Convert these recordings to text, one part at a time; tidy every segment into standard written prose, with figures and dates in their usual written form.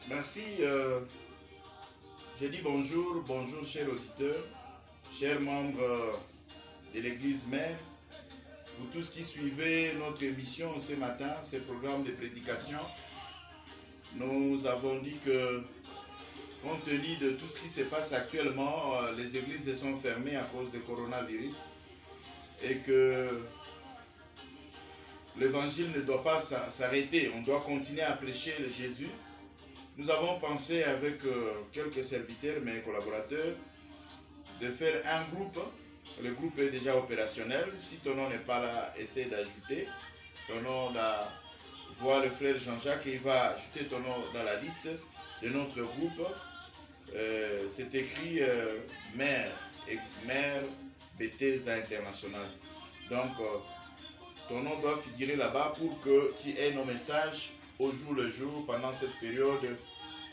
Merci. Je dis bonjour, bonjour chers auditeurs, chers membres de l'Église Mère, vous tous qui suivez notre émission ce matin, ce programme de prédication. Nous avons dit que, compte tenu de tout ce qui se passe actuellement, les églises sont fermées à cause du coronavirus et que l'évangile ne doit pas s'arrêter, on doit continuer à prêcher le Jésus. Nous avons pensé avec quelques serviteurs, mes collaborateurs, de faire un groupe. Le groupe est déjà opérationnel. Si ton nom n'est pas là, essaie d'ajouter ton nom. Voir le frère Jean-Jacques, il va ajouter ton nom dans la liste de notre groupe. C'est écrit Mère Bethesda International. Donc, ton nom doit figurer là-bas pour que tu aies nos messages au jour le jour pendant cette période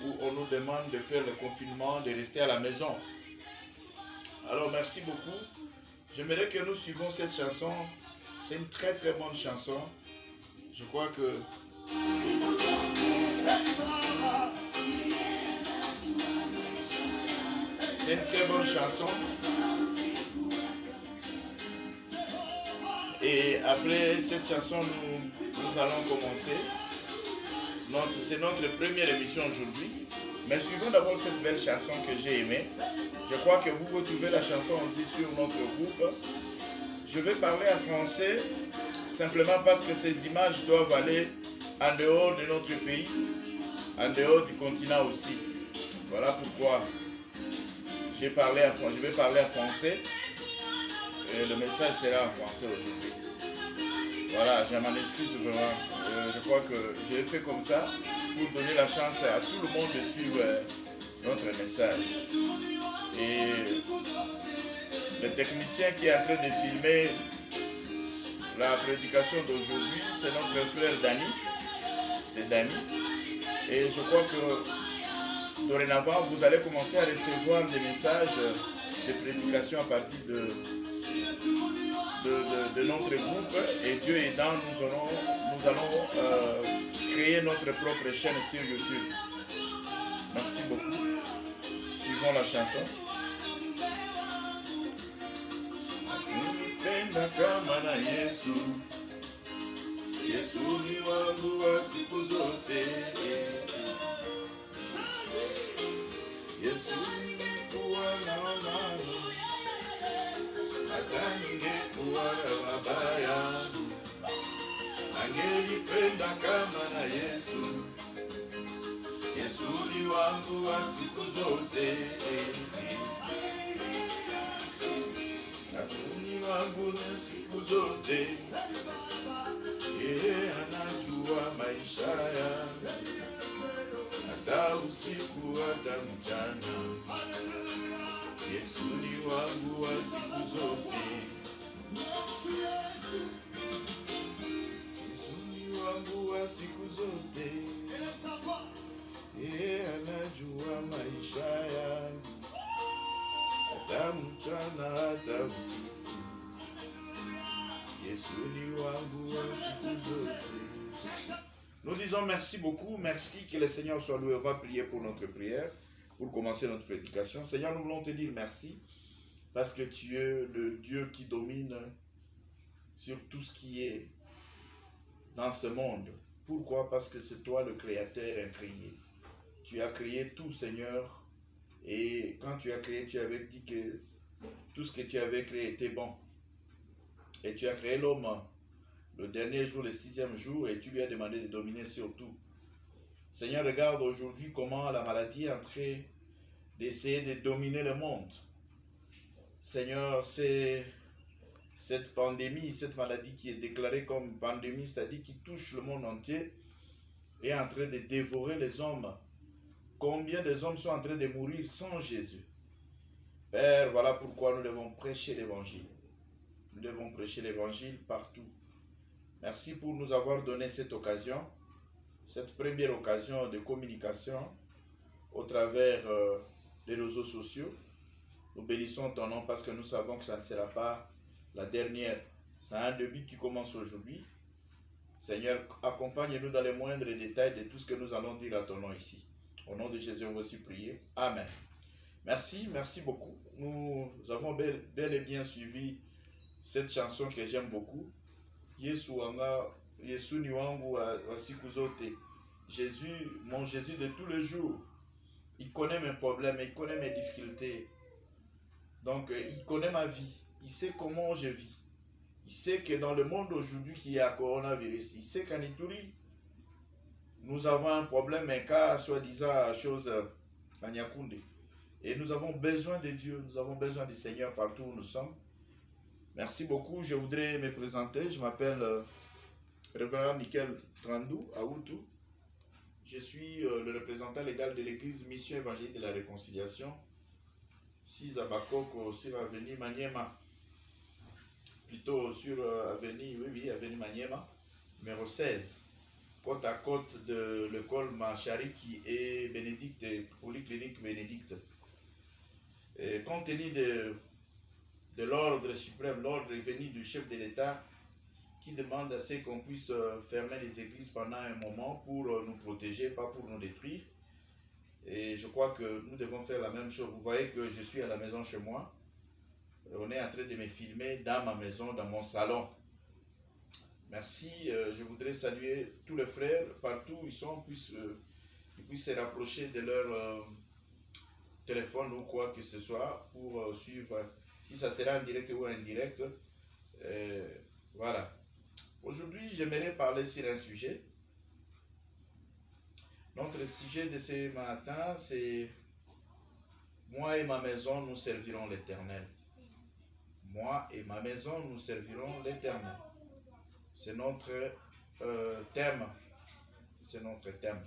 où on nous demande de faire le confinement, de rester à la maison. Alors merci beaucoup. J'aimerais que nous suivions cette chanson. C'est une très très bonne chanson. Je crois que c'est une très bonne chanson. Et après cette chanson, nous allons commencer. C'est notre première émission aujourd'hui. Mais suivons d'abord cette belle chanson que j'ai aimée. Je crois que vous retrouvez la chanson aussi sur notre groupe. Je vais parler en français simplement parce que ces images doivent aller en dehors de notre pays, en dehors du continent aussi. Voilà pourquoi je vais parler en français et le message sera en français aujourd'hui. Voilà, je m'en excuse vraiment. Je crois que j'ai fait comme ça pour donner la chance à tout le monde de suivre notre message. Et le technicien qui est en train de filmer la prédication d'aujourd'hui, c'est notre frère Dani. C'est Dani. Et je crois que dorénavant, vous allez commencer à recevoir des messages de prédication à partir de notre groupe. Et Dieu aidant, nous allons créer notre propre chaîne sur YouTube. Merci beaucoup. Suivons la chanson. Nipenda kama na Yesu, Yesu ni wangu wa siku zote. Yesu nilikuwa naonani, hata ningekuwa na mabaya, angenipenda kama na Yesu. Yesu ni wangu wa siku zote. Ni wangu na siku zote. Yeye anajua maisha yangu, hata usiku hata mchana. Yesu ni wangu wa siku zote. Yesu ni wangu wa siku zote. Yeye anajua maisha yangu, hata mchana hata usiku. Yesu ni wangu wa siku zote. Nous disons merci beaucoup, merci, que le Seigneur soit loué. On va prier pour notre prière, pour commencer notre prédication. Seigneur, nous voulons te dire merci, parce que tu es le Dieu qui domine sur tout ce qui est dans ce monde. Pourquoi? Parce que c'est toi le Créateur incréé. Tu as créé tout, Seigneur, et quand tu as créé, tu avais dit que tout ce que tu avais créé était bon. Et tu as créé l'homme le dernier jour, le 6e jour, et tu lui as demandé de dominer sur tout. Seigneur, regarde aujourd'hui comment la maladie est en train d'essayer de dominer le monde. Seigneur, c'est cette pandémie, cette maladie qui est déclarée comme pandémie, c'est-à-dire qui touche le monde entier, est en train de dévorer les hommes. Combien des hommes sont en train de mourir sans Jésus? Père, voilà pourquoi nous devons prêcher l'évangile. Nous devons prêcher l'évangile partout. Merci pour nous avoir donné cette occasion, cette première occasion de communication au travers des réseaux sociaux. Nous bénissons ton nom parce que nous savons que ça ne sera pas la dernière. C'est un début qui commence aujourd'hui. Seigneur, accompagne-nous dans les moindres détails de tout ce que nous allons dire à ton nom ici. Au nom de Jésus, on va aussi prier. Amen. Merci, merci beaucoup. Nous avons bel et bien suivi cette chanson que j'aime beaucoup. Yesu wanga, Yesu ni wangu wa siku zote. Jésus, mon Jésus de tous les jours. Il connaît mes problèmes, il connaît mes difficultés. Donc, il connaît ma vie. Il sait comment je vis. Il sait que dans le monde aujourd'hui qui a coronavirus, il sait qu'en Ituri, nous avons un problème, un cas soi-disant chose à Nyakoundé. Et nous avons besoin de Dieu, nous avons besoin du Seigneur partout où nous sommes. Merci beaucoup. Je voudrais me présenter. Je m'appelle Révérend Michael Trandou, à Outou. Je suis le représentant légal de l'église Mission Évangélique de la Réconciliation, 6 à Bakoko, sur avenue Maniema. Plutôt sur avenue Maniema, numéro 16. Côte à côte de l'école Machari qui est Bénédicte, Polyclinique Bénédicte. Et compte tenu de l'ordre suprême, l'ordre venu du chef de l'État qui demande à ce qu'on puisse fermer les églises pendant un moment pour nous protéger, pas pour nous détruire. Et je crois que nous devons faire la même chose. Vous voyez que je suis à la maison chez moi. On est en train de me filmer dans ma maison, dans mon salon. Merci. Je voudrais saluer tous les frères, partout où ils sont, qu'ils puissent se rapprocher de leur téléphone ou quoi que ce soit pour suivre, si ça sera en direct ou indirect. Voilà. Aujourd'hui, j'aimerais parler sur un sujet. Notre sujet de ce matin, c'est « Moi et ma maison, nous servirons l'Éternel ». Moi et ma maison, nous servirons l'Éternel. C'est notre thème. C'est notre thème.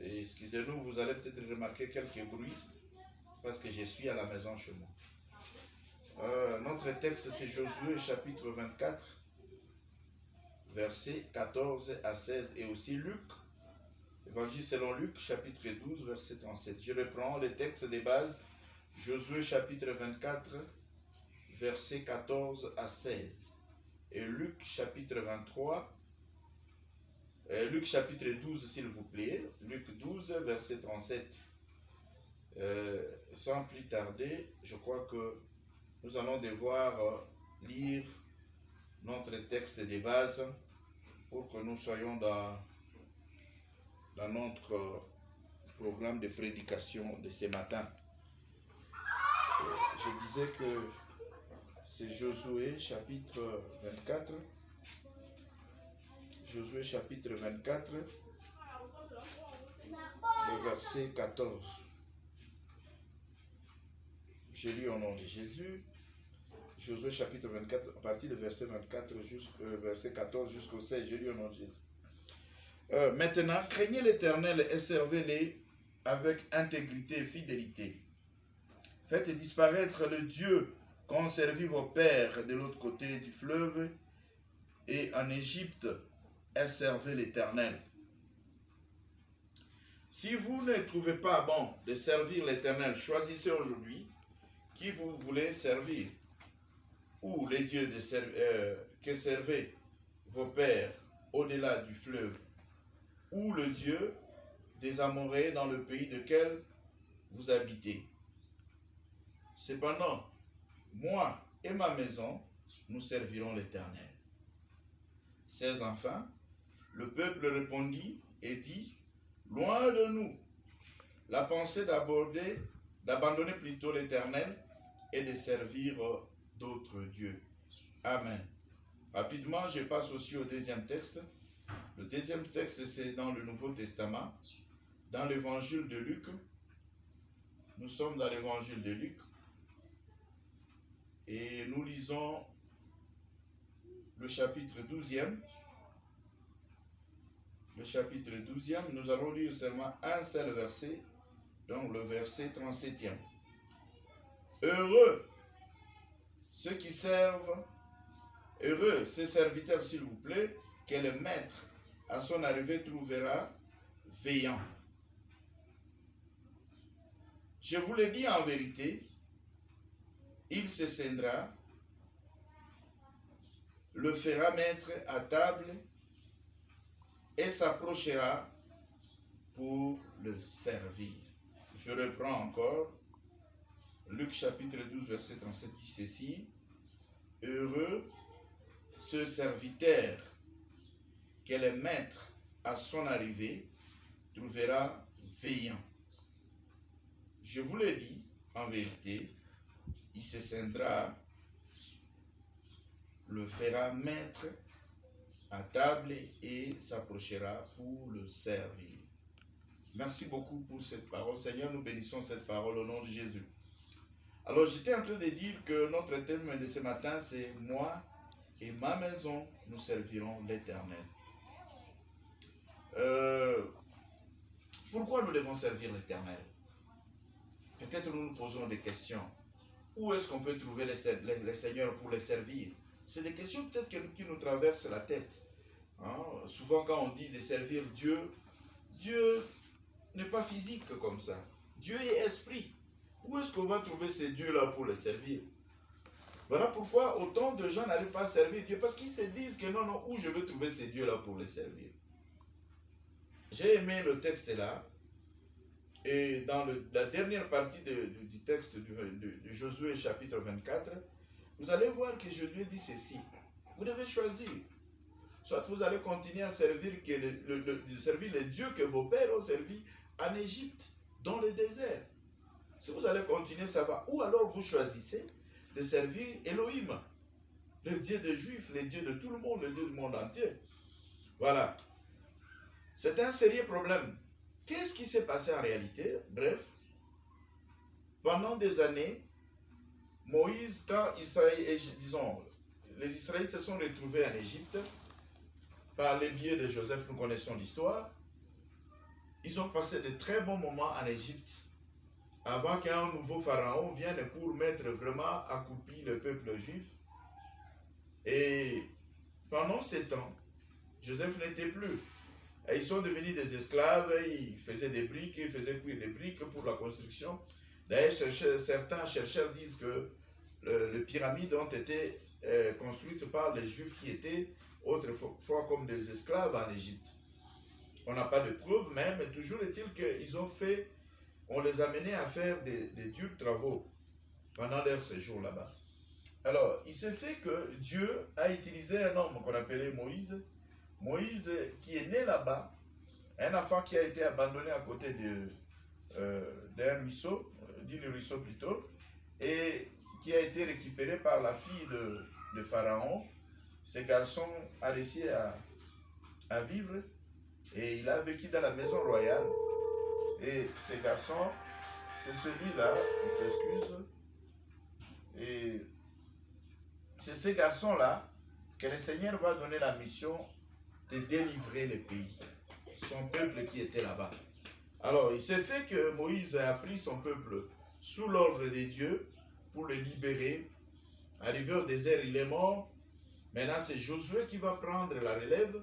Et excusez-nous, vous allez peut-être remarquer quelques bruits parce que je suis à la maison chez moi. Notre texte, c'est Josué chapitre 24, versets 14 à 16, et aussi Luc, Évangile selon Luc, chapitre 12, verset 37. Je reprends les textes de base, Josué chapitre 24, versets 14 à 16, et Luc chapitre 23, Luc chapitre 12 s'il vous plaît, Luc 12, verset 37. Sans plus tarder, je crois que nous allons devoir lire notre texte de base pour que nous soyons dans notre programme de prédication de ce matin. Je disais que c'est Josué chapitre 24. Josué chapitre 24, le verset 14. Je lis au nom de Jésus. Josué chapitre 24, à partir du verset 24 jusqu'au verset 14 jusqu'au 16. Je lis au nom de Jésus. Maintenant, craignez l'Éternel et servez-les avec intégrité et fidélité. Faites disparaître le Dieu qu'ont servi vos pères de l'autre côté du fleuve et en Égypte, et servez l'Éternel. Si vous ne trouvez pas bon de servir l'Éternel, choisissez aujourd'hui qui vous voulez servir, ou les dieux que servaient vos pères au-delà du fleuve, ou le Dieu des Amoréens dans le pays duquel vous habitez. Cependant, moi et ma maison, nous servirons l'Éternel. 16 enfants, le peuple répondit et dit, loin de nous la pensée d'abandonner plutôt l'Éternel et de servir d'autres dieux. Amen. Rapidement, je passe aussi au deuxième texte. Le deuxième texte, c'est dans le Nouveau Testament, dans l'évangile de Luc. Nous sommes dans l'évangile de Luc et nous lisons le chapitre 12e. Le chapitre 12e, nous allons lire seulement un seul verset, donc le verset 37e. Heureux ceux qui servent, heureux ces serviteurs, s'il vous plaît, que le maître à son arrivée trouvera veillant. Je vous le dis en vérité, il se scindra, le fera mettre à table et s'approchera pour le servir. Je reprends encore. Luc chapitre 12, verset 37 dit ceci. Heureux ce serviteur que le maître à son arrivée trouvera veillant. Je vous le dis, en vérité, il se scindra, le fera mettre à table et s'approchera pour le servir. Merci beaucoup pour cette parole. Seigneur, nous bénissons cette parole au nom de Jésus. Alors, j'étais en train de dire que notre thème de ce matin, c'est « Moi et ma maison, nous servirons l'Éternel ». Pourquoi nous devons servir l'Éternel? Peut-être nous nous posons des questions. Où est-ce qu'on peut trouver les seigneurs pour les servir? C'est des questions peut-être qui nous traversent la tête. Hein? Souvent quand on dit de servir Dieu, Dieu n'est pas physique comme ça. Dieu est esprit. Où est-ce qu'on va trouver ces dieux-là pour les servir? Voilà pourquoi autant de gens n'arrivent pas à servir Dieu, parce qu'ils se disent que non, où je veux trouver ces dieux-là pour les servir? J'ai aimé le texte là, et dans la dernière partie du texte de Josué chapitre 24, vous allez voir que Josué dit ceci. Vous devez choisir. Soit vous allez continuer à servir, servir les dieux que vos pères ont servis en Égypte, dans le désert. Si vous allez continuer, ça va. Ou alors vous choisissez de servir Elohim, le Dieu des Juifs, le Dieu de tout le monde, le Dieu du monde entier. Voilà. C'est un sérieux problème. Qu'est-ce qui s'est passé en réalité? Bref, pendant des années, Moïse, quand les Israélites se sont retrouvés en Égypte, par les biais de Joseph, nous connaissons l'histoire, ils ont passé de très bons moments en Égypte, avant qu'un nouveau pharaon vienne pour mettre vraiment accroupi le peuple juif. Et pendant ces temps, Joseph n'était plus. Et ils sont devenus des esclaves, ils faisaient des briques, ils faisaient cuire des briques pour la construction. D'ailleurs, certains chercheurs disent que les pyramides ont été construites par les Juifs qui étaient autrefois comme des esclaves en Égypte. On n'a pas de preuves, mais toujours est-il qu'ils ont fait, on les a menés à faire des durs travaux pendant leur séjour là-bas. Alors, il s'est fait que Dieu a utilisé un homme qu'on appelait Moïse. Moïse qui est né là-bas, un enfant qui a été abandonné à côté d'un ruisseau, d'une ruisseau plutôt, et qui a été récupéré par la fille de Pharaon. Ce garçon a réussi à vivre et il a vécu dans la maison royale. Et ce garçon, c'est celui-là, il s'excuse, et c'est ce garçon-là que le Seigneur va donner la mission de délivrer le pays, son peuple qui était là-bas. Alors, il s'est fait que Moïse a pris son peuple sous l'ordre de Dieu pour le libérer. Arrivé au désert, il est mort. Maintenant, c'est Josué qui va prendre la relève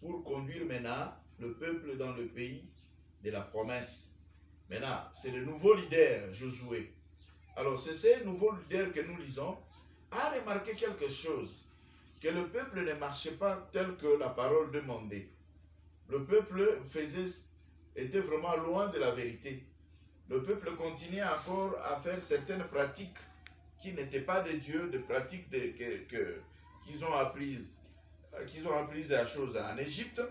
pour conduire maintenant le peuple dans le pays de la promesse. Maintenant, c'est le nouveau leader, Josué. Alors, c'est ce nouveau leader que nous lisons a remarqué quelque chose, que le peuple ne marchait pas tel que la parole demandait. Le peuple était vraiment loin de la vérité. Le peuple continuait encore à faire certaines pratiques qui n'étaient pas de Dieu, des pratiques qu'ils ont apprises à choses en Égypte.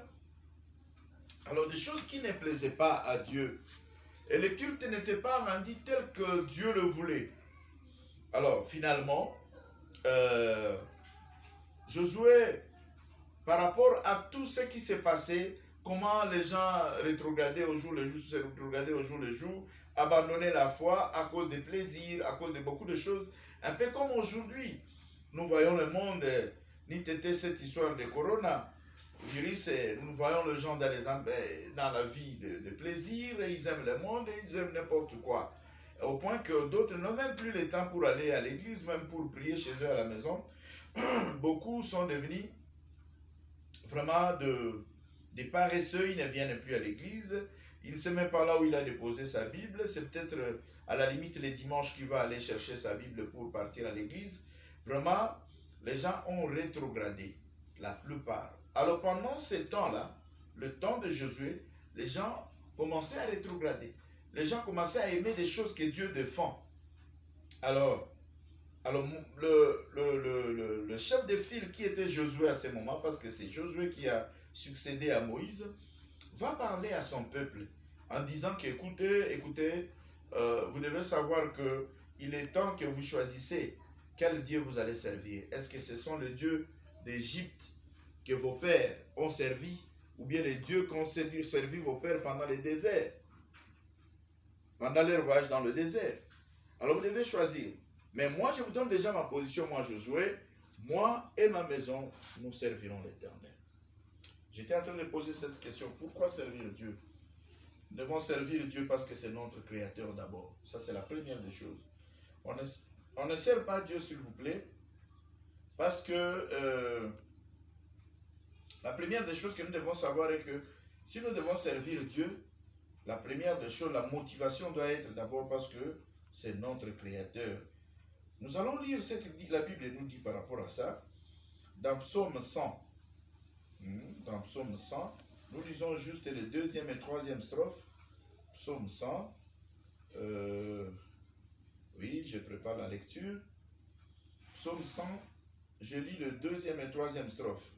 Alors des choses qui ne plaisaient pas à Dieu. Et le culte n'était pas rendu tel que Dieu le voulait. Alors finalement, Josué, par rapport à tout ce qui s'est passé, comment les gens rétrogradaient au jour le jour, abandonnaient la foi à cause des plaisirs, à cause de beaucoup de choses, un peu comme aujourd'hui. Nous voyons le monde, ni t'étais cette histoire de corona, virus, nous voyons les gens dans la vie de plaisir, ils aiment le monde, ils aiment n'importe quoi. Au point que d'autres n'ont même plus le temps pour aller à l'église, même pour prier chez eux à la maison. Beaucoup sont devenus vraiment des paresseux, ils ne viennent plus à l'église, il ne sait même pas là où il a déposé sa Bible, c'est peut-être à la limite les dimanches qu'il va aller chercher sa Bible pour partir à l'église. Vraiment, les gens ont rétrogradé, la plupart. Alors pendant ce temps-là, le temps de Josué, les gens commençaient à rétrograder. Les gens commençaient à aimer des choses que Dieu défend. Alors le chef de file qui était Josué à ce moment, parce que c'est Josué qui a succédé à Moïse, va parler à son peuple en disant qu'écoutez, vous devez savoir qu'il est temps que vous choisissez quel Dieu vous allez servir. Est-ce que ce sont les dieux d'Égypte que vos pères ont servi, ou bien les dieux qu'ont servi vos pères pendant le désert, pendant leur voyage dans le désert? Alors vous devez choisir. Mais moi, je vous donne déjà ma position, moi Josué, moi et ma maison, nous servirons l'Éternel. J'étais en train de poser cette question, pourquoi servir Dieu? Nous devons servir Dieu parce que c'est notre Créateur d'abord. Ça, c'est la première des choses. On ne sert pas Dieu, s'il vous plaît, parce que la première des choses que nous devons savoir est que si nous devons servir Dieu, la première des choses, la motivation doit être d'abord parce que c'est notre Créateur. Nous allons lire ce que la Bible nous dit par rapport à ça. Dans Psaume 100, dans Psaume 100, nous lisons juste les deuxième et troisième strophes. Psaume 100. Oui, je prépare la lecture. Psaume 100, je lis le deuxième et troisième strophe.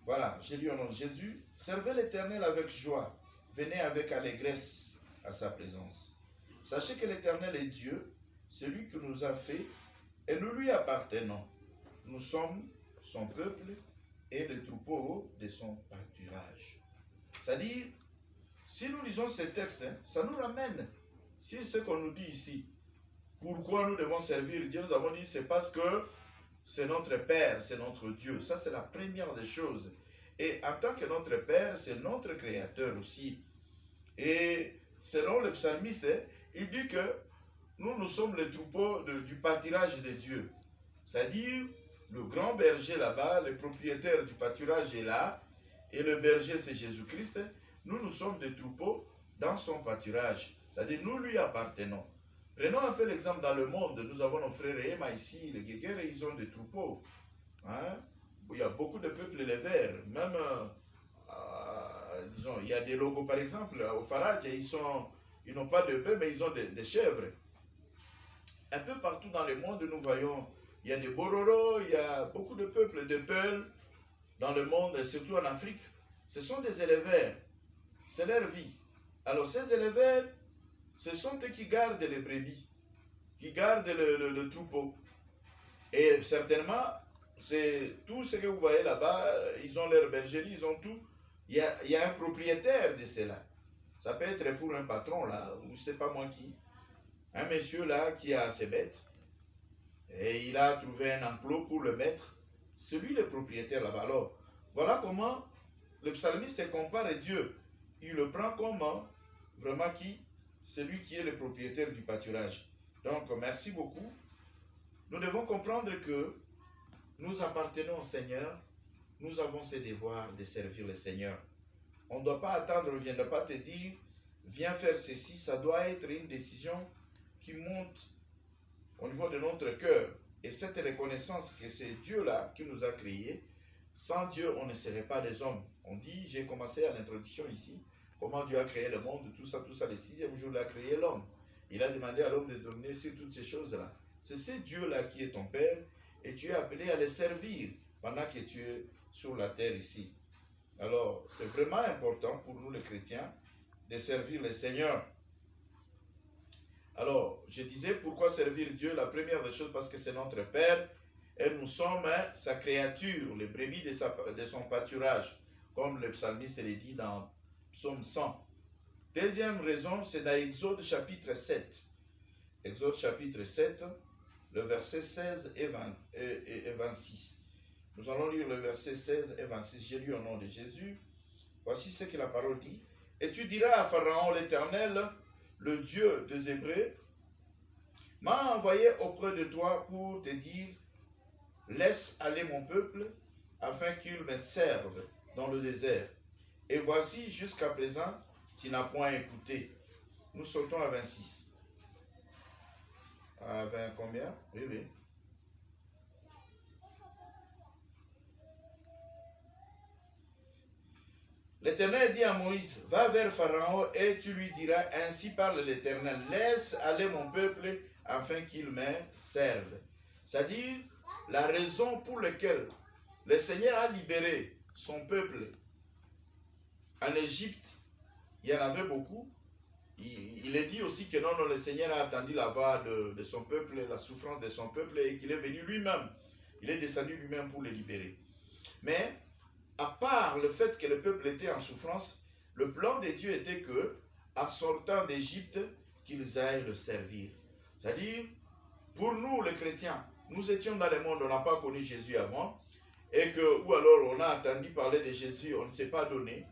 Voilà, j'ai lu au nom de Jésus. Servez l'Éternel avec joie. Venez avec allégresse à sa présence. Sachez que l'Éternel est Dieu, celui qui nous a fait, et nous lui appartenons. Nous sommes son peuple et le troupeau de son pâturage. C'est-à-dire, si nous lisons ces textes, ça nous ramène sur ce qu'on nous dit ici. Pourquoi nous devons servir Dieu? Nous avons dit c'est parce que c'est notre Père, c'est notre Dieu. Ça, c'est la première des choses. Et en tant que notre Père, c'est notre Créateur aussi. Et selon le psalmiste, il dit que nous sommes les troupeaux du pâturage de Dieu. C'est-à-dire, le grand berger là-bas, le propriétaire du pâturage est là, et le berger c'est Jésus-Christ. Nous sommes des troupeaux dans son pâturage. C'est-à-dire, nous lui appartenons. Prenons un peu l'exemple dans le monde. Nous avons nos frères et Emma ici, les Guéguerres, ils ont des troupeaux. Hein? Il y a beaucoup de peuples les Verts. Même, disons, il y a des logos par exemple. Au Farage, ils n'ont pas de bœufs, mais ils ont des chèvres. Un peu partout dans le monde, nous voyons, il y a des Bororo, il y a beaucoup de peuples, de Peuls dans le monde, et surtout en Afrique. Ce sont des éleveurs. C'est leur vie. Alors ces éleveurs, ce sont eux qui gardent les brebis, qui gardent le troupeau. Et certainement, c'est tout ce que vous voyez là-bas, ils ont leur bergerie, ils ont tout. Il y a un propriétaire de cela. Ça peut être pour un patron là, ou je ne sais pas moi qui. Un monsieur là qui a ses bêtes, et il a trouvé un enclos pour le mettre. C'est lui le propriétaire là-bas. Alors, voilà comment le psalmiste compare Dieu. Il le prend comme vraiment celui qui est le propriétaire du pâturage. Donc, merci beaucoup. Nous devons comprendre que nous appartenons au Seigneur. Nous avons ce devoir de servir le Seigneur. On ne doit pas attendre, on ne viendra pas te dire, viens faire ceci. Ça doit être une décision qui monte au niveau de notre cœur. Et cette reconnaissance que c'est Dieu-là qui nous a créés, sans Dieu, on ne serait pas des hommes. On dit, j'ai commencé à l'introduction ici, comment Dieu a créé le monde, tout ça, le sixième jour, il a créé l'homme. Il a demandé à l'homme de dominer sur toutes ces choses-là. C'est ce Dieu-là qui est ton Père, et tu es appelé à le servir pendant que tu es sur la terre ici. Alors, c'est vraiment important pour nous les chrétiens de servir le Seigneur. Alors, je disais, pourquoi servir Dieu? La première des choses, parce que c'est notre Père, et nous sommes sa créature, les brebis de son pâturage, comme le psalmiste le dit dans Psaume 100. Deuxième raison, c'est dans Exode chapitre 7. Exode chapitre 7, le verset 16 et 26. Nous allons lire le verset 16 et 26. J'ai lu au nom de Jésus. Voici ce que la parole dit. Et tu diras à Pharaon, l'Éternel, le Dieu des Hébreux, m'a envoyé auprès de toi pour te dire, laisse aller mon peuple, afin qu'il me serve dans le désert. Et voici, jusqu'à présent, tu n'as point écouté. Nous sautons à 26. À 20 combien? Oui, oui. L'Éternel dit à Moïse, va vers Pharaon et tu lui diras, ainsi parle l'Éternel, laisse aller mon peuple afin qu'il me serve. C'est-à-dire, la raison pour laquelle le Seigneur a libéré son peuple en Égypte, il y en avait beaucoup. Il est dit aussi que non, le Seigneur a attendu la voix de son peuple, la souffrance de son peuple, et qu'il est venu lui-même. Il est descendu lui-même pour le libérer. Mais, à part le fait que le peuple était en souffrance, le plan de Dieu était que, en sortant d'Égypte, qu'ils aillent le servir. C'est-à-dire, pour nous les chrétiens, nous étions dans le monde, on n'a pas connu Jésus avant, et que, ou alors on a entendu parler de Jésus, on ne s'est pas donné.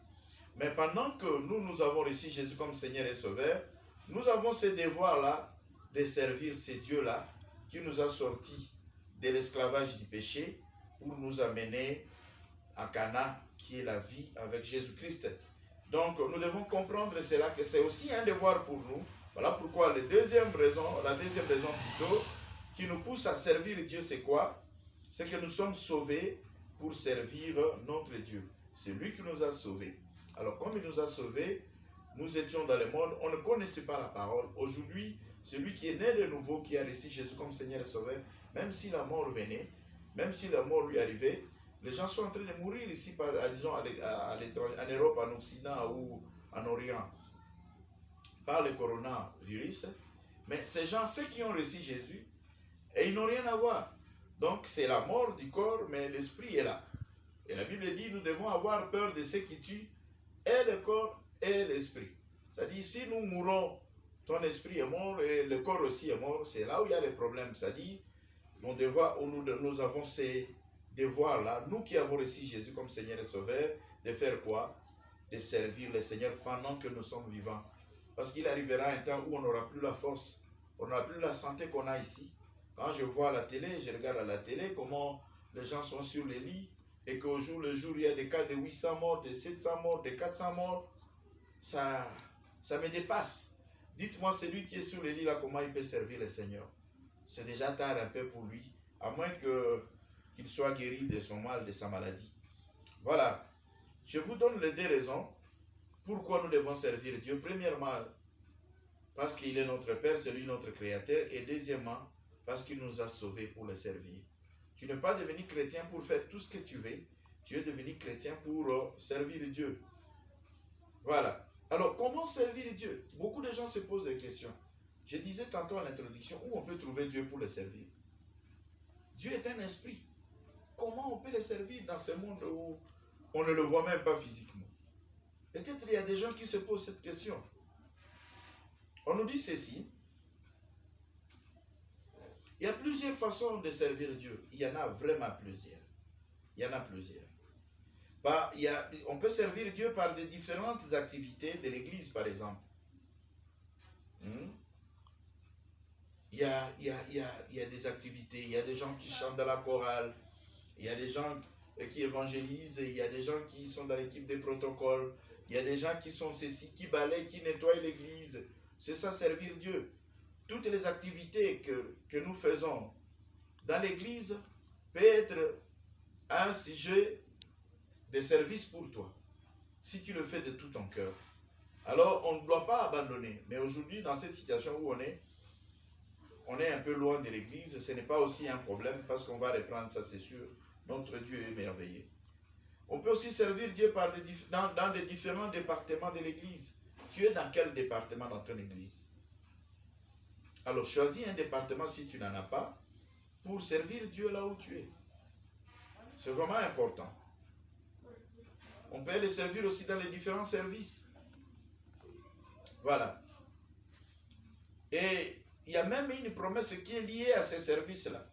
Mais pendant que nous avons reçu Jésus comme Seigneur et Sauveur, nous avons ce devoir-là de servir ces dieux-là qui nous a sortis de l'esclavage du péché pour nous amener à Cana, qui est la vie avec Jésus-Christ. Donc nous devons comprendre cela, que c'est aussi un devoir pour nous. Voilà pourquoi la deuxième raison plutôt, qui nous pousse à servir Dieu, c'est quoi? C'est que nous sommes sauvés pour servir notre Dieu. C'est lui qui nous a sauvés. Alors, comme il nous a sauvés, nous étions dans le monde, on ne connaissait pas la parole. Aujourd'hui, celui qui est né de nouveau, qui a reçu Jésus comme Seigneur et Sauveur, même si la mort venait, même si la mort lui arrivait, les gens sont en train de mourir ici, disons, à l'étranger, en Europe, en Occident ou en Orient, par le coronavirus. Mais ces gens, ceux qui ont reçu Jésus, et ils n'ont rien à voir. Donc, c'est la mort du corps, mais l'esprit est là. Et la Bible dit, nous devons avoir peur de ceux qui tuent et le corps et l'esprit. C'est-à-dire, si nous mourons, ton esprit est mort et le corps aussi est mort, c'est là où il y a les problèmes. C'est-à-dire, nous avons ces devoirs-là, nous qui avons reçu Jésus comme Seigneur et Sauveur, de faire quoi? De servir le Seigneur pendant que nous sommes vivants. Parce qu'il arrivera un temps où on n'aura plus la force, on n'aura plus la santé qu'on a ici. Quand je vois à la télé, je regarde à la télé comment les gens sont sur les lits, et qu'au jour le jour, il y a des cas de 800 morts, de 700 morts, de 400 morts, ça me dépasse. Dites-moi, celui qui est sur le lit là, comment il peut servir le Seigneur? C'est déjà tard un peu pour lui, à moins qu'il soit guéri de son mal, de sa maladie. Voilà, je vous donne les deux raisons pourquoi nous devons servir Dieu. Premièrement, parce qu'il est notre Père, c'est lui notre Créateur, et deuxièmement, parce qu'il nous a sauvés pour le servir. Tu n'es pas devenu chrétien pour faire tout ce que tu veux. Tu es devenu chrétien pour servir Dieu. Voilà. Alors, comment servir Dieu? Beaucoup de gens se posent des questions. Je disais tantôt en introduction, où on peut trouver Dieu pour le servir? Dieu est un esprit. Comment on peut le servir dans ce monde où on ne le voit même pas physiquement? Peut-être il y a des gens qui se posent cette question. On nous dit ceci. Il y a plusieurs façons de servir Dieu. Il y en a vraiment plusieurs. Il y en a plusieurs. On peut servir Dieu par des différentes activités de l'église, par exemple. Il y a des activités, il y a des gens qui chantent dans la chorale, il y a des gens qui évangélisent, il y a des gens qui sont dans l'équipe des protocoles, il y a des gens qui sont ceci, qui balayent, qui nettoient l'église. C'est ça, servir Dieu. Toutes les activités que nous faisons dans l'église peuvent être un sujet de service pour toi. Si tu le fais de tout ton cœur, alors on ne doit pas abandonner. Mais aujourd'hui, dans cette situation où on est un peu loin de l'église, ce n'est pas aussi un problème parce qu'on va reprendre ça, c'est sûr. Notre Dieu est merveilleux. On peut aussi servir Dieu dans les différents départements de l'église. Tu es dans quel département dans ton église? Alors choisis un département si tu n'en as pas pour servir Dieu là où tu es. C'est vraiment important. On peut les servir aussi dans les différents services. Voilà. Et il y a même une promesse qui est liée à ces services-là.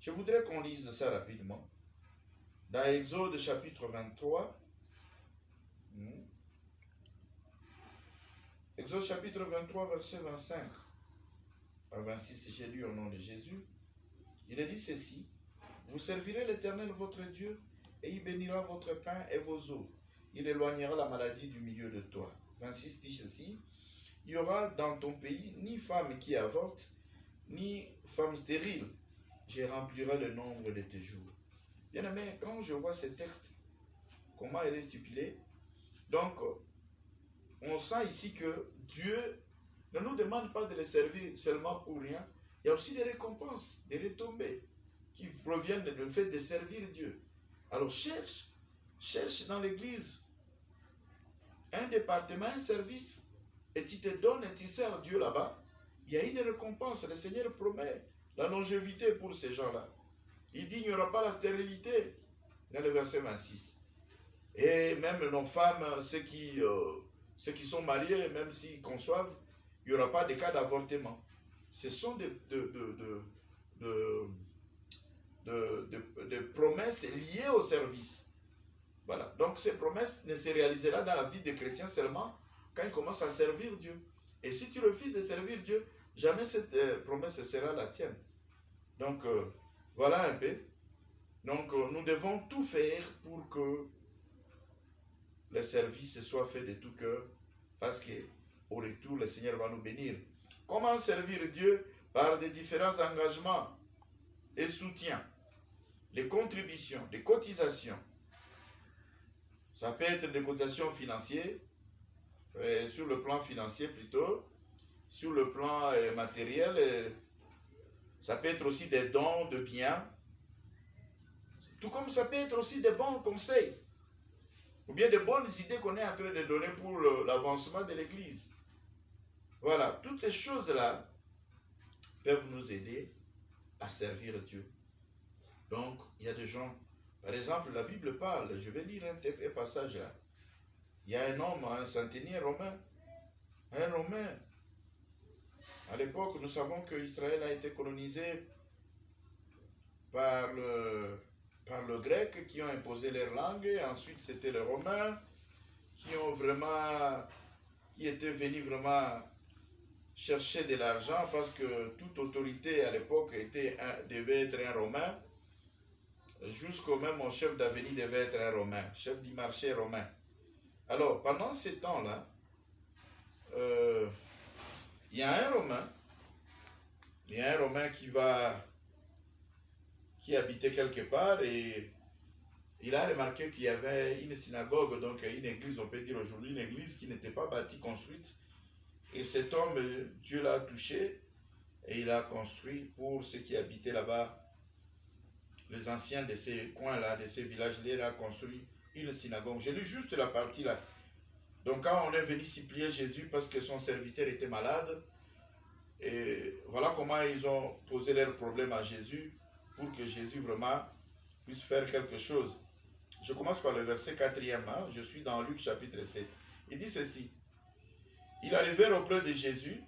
Je voudrais qu'on lise ça rapidement. Dans Exode chapitre 23. Exode chapitre 23, verset 25 à 26, j'ai lu au nom de Jésus. Il est dit ceci. Vous servirez l'Éternel votre Dieu et il bénira votre pain et vos eaux. Il éloignera la maladie du milieu de toi. 26 dit ceci. Il y aura dans ton pays ni femme qui avorte, ni femme stérile. Je remplirai le nombre de tes jours. Bien aimé, quand je vois ce texte, comment il est stipulé, Donc, on sent ici que Dieu ne nous demande pas de le servir seulement pour rien. Il y a aussi des récompenses, des retombées qui proviennent du fait de servir Dieu. Alors cherche dans l'église un département, un service, et tu te donnes et tu sers Dieu là-bas. Il y a une récompense. Le Seigneur promet la longévité pour ces gens-là. Il dit qu'il n'y aura pas la stérilité dans le verset 26. Et même nos femmes, ceux qui sont mariés, même s'ils conçoivent, il n'y aura pas de cas d'avortement. Ce sont des promesses liées au service. Voilà. Donc ces promesses ne se réaliseront dans la vie des chrétiens seulement quand ils commencent à servir Dieu. Et si tu refuses de servir Dieu, jamais cette promesse sera la tienne. Donc voilà un peu. Donc nous devons tout faire pour que le service soit fait de tout cœur, parce qu'au retour, le Seigneur va nous bénir. Comment servir Dieu? Par des différents engagements et soutiens, les contributions, des cotisations. Ça peut être des cotisations financières, sur le plan financier plutôt, sur le plan matériel, ça peut être aussi des dons de biens, tout comme ça peut être aussi des bons conseils, ou bien de bonnes idées qu'on est en train de donner pour l'avancement de l'Église. Voilà, toutes ces choses-là peuvent nous aider à servir Dieu. Donc, il y a des gens, par exemple, la Bible parle, je vais lire un passage là. Il y a un homme, un centenier romain, un Romain. À l'époque, nous savons que Israël a été colonisé par le grec qui ont imposé leur langue, et ensuite c'était les Romains qui étaient venus vraiment chercher de l'argent, parce que toute autorité à l'époque devait être un Romain, jusqu'au même mon chef d'avenue devait être un Romain, chef du marché romain. Alors pendant ces temps-là, il y a un Romain qui habitait quelque part, et il a remarqué qu'il y avait une synagogue, donc une église, on peut dire aujourd'hui une église qui n'était pas bâtie, construite. Et cet homme, Dieu l'a touché et il a construit pour ceux qui habitaient là-bas, les anciens de ces coins-là, de ces villages-là, il a construit une synagogue. J'ai lu juste la partie là. Donc quand on est venu supplier Jésus parce que son serviteur était malade, et voilà comment ils ont posé leurs problèmes à Jésus pour que Jésus vraiment puisse faire quelque chose. Je commence par le verset 4e, hein? Je suis dans Luc chapitre 7. Il dit ceci: ils arrivèrent auprès de Jésus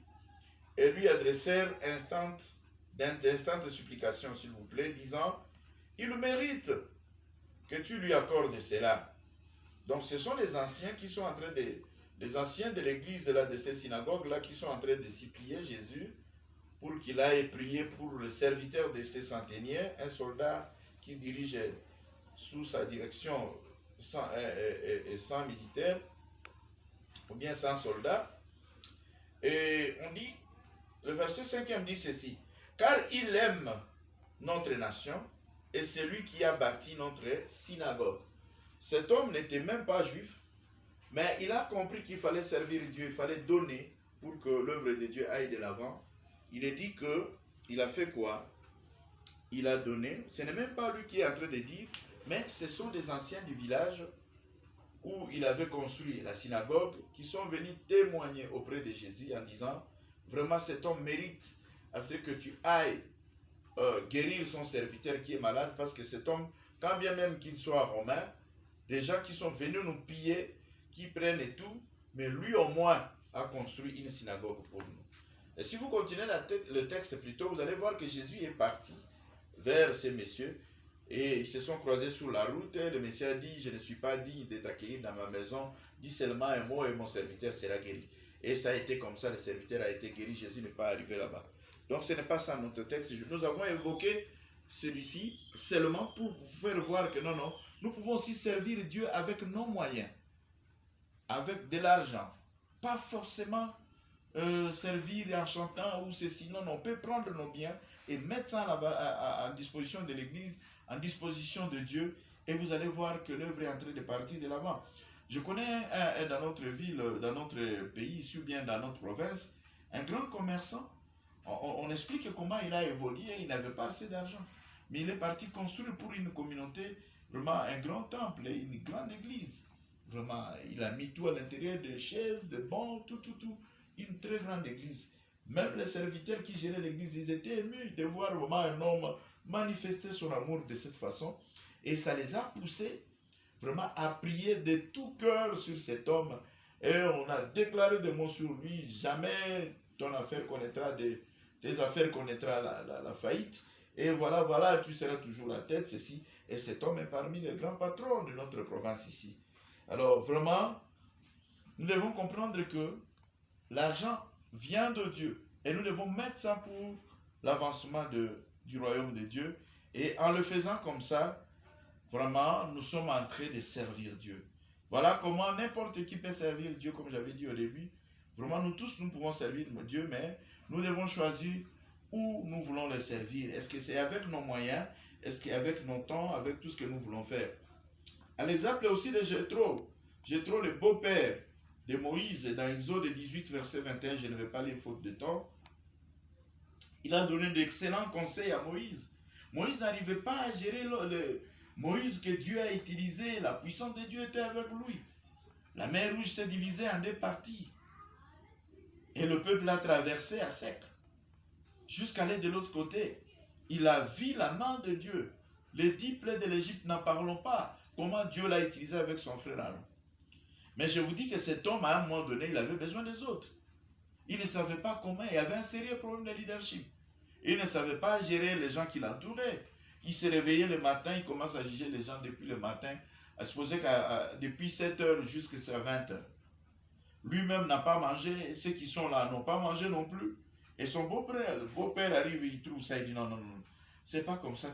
et lui adressèrent d'instantes supplications, s'il vous plaît, disant: il mérite que tu lui accordes cela. Donc ce sont les anciens qui sont en train les anciens de l'église là, de ces synagogues là, qui sont en train de supplier Jésus pour qu'il aille prier pour le serviteur de ces centeniers, un soldat qui dirige sous sa direction 100 militaires, ou bien 100 soldats. Et on dit, le verset 5e dit ceci: car il aime notre nation et c'est lui qui a bâti notre synagogue. Cet homme n'était même pas juif, mais il a compris qu'il fallait servir Dieu, il fallait donner pour que l'œuvre de Dieu aille de l'avant. Il est dit qu'il a fait quoi? Il a donné. Ce n'est même pas lui qui est en train de dire, mais ce sont des anciens du village où il avait construit la synagogue qui sont venus témoigner auprès de Jésus en disant: vraiment cet homme mérite à ce que tu ailles guérir son serviteur qui est malade, parce que cet homme, quand bien même qu'il soit romain, des gens qui sont venus nous piller, qui prennent et tout, mais lui au moins a construit une synagogue pour nous. Et si vous continuez le texte plutôt, vous allez voir que Jésus est parti vers ces messieurs et ils se sont croisés sur la route. Le Messie a dit: je ne suis pas digne de t'accueillir dans ma maison, dis seulement un mot et mon serviteur sera guéri. Et ça a été comme ça, le serviteur a été guéri, Jésus n'est pas arrivé là-bas. Donc ce n'est pas ça notre texte. Nous avons évoqué celui-ci seulement pour vous faire voir que non, nous pouvons aussi servir Dieu avec nos moyens, avec de l'argent. Pas forcément servir en chantant ou ceci. Non, on peut prendre nos biens et mettre ça à disposition de l'Église, en disposition de Dieu, et vous allez voir que l'œuvre est en train de partir de l'avant. Je connais dans notre ville, dans notre pays, ici ou bien dans notre province, un grand commerçant. On explique comment il a évolué, il n'avait pas assez d'argent. Mais il est parti construire pour une communauté vraiment un grand temple et une grande église. Vraiment, il a mis tout à l'intérieur, de chaises, de bancs, tout. Une très grande église. Même les serviteurs qui géraient l'église, ils étaient émus de voir vraiment un homme manifester son amour de cette façon. Et ça les a poussés vraiment à prier de tout cœur sur cet homme. Et on a déclaré des mots sur lui. Jamais ton affaire connaîtra tes affaires connaîtra la faillite. Et voilà, tu seras toujours la tête, ceci. Et cet homme est parmi les grands patrons de notre province ici. Alors vraiment, nous devons comprendre que l'argent vient de Dieu. Et nous devons mettre ça pour l'avancement du royaume de Dieu. Et en le faisant comme ça, vraiment, nous sommes en train de servir Dieu. Voilà comment n'importe qui peut servir Dieu, comme j'avais dit au début. Vraiment, nous tous, nous pouvons servir Dieu, mais nous devons choisir où nous voulons le servir. Est-ce que c'est avec nos moyens? Est-ce qu'avec nos temps, avec tout ce que nous voulons faire? À l'exemple aussi de Jéthro. Jéthro, le beau-père de Moïse, dans Exode 18, verset 21, je ne vais pas lire faute de temps. Il a donné d'excellents conseils à Moïse. Moïse n'arrivait pas à gérer Moïse que Dieu a utilisé. La puissance de Dieu était avec lui. La mer Rouge s'est divisée en deux parties. Et le peuple a traversé à sec. Jusqu'à aller de l'autre côté. Il a vu la main de Dieu. Les 10 plaies de l'Égypte, n'en parlons pas. Comment Dieu l'a utilisé avec son frère Aaron. Mais je vous dis que cet homme, à un moment donné, il avait besoin des autres. Il ne savait pas comment. Il y avait un sérieux problème de leadership. Il ne savait pas gérer les gens qui l'entouraient. Il se réveillait le matin, il commence à juger les gens depuis le matin, à supposer que depuis 7 heures jusqu'à 20 heures. Lui-même n'a pas mangé, ceux qui sont là n'ont pas mangé non plus. Et son beau-père arrive et il trouve ça, il dit non, c'est pas comme ça.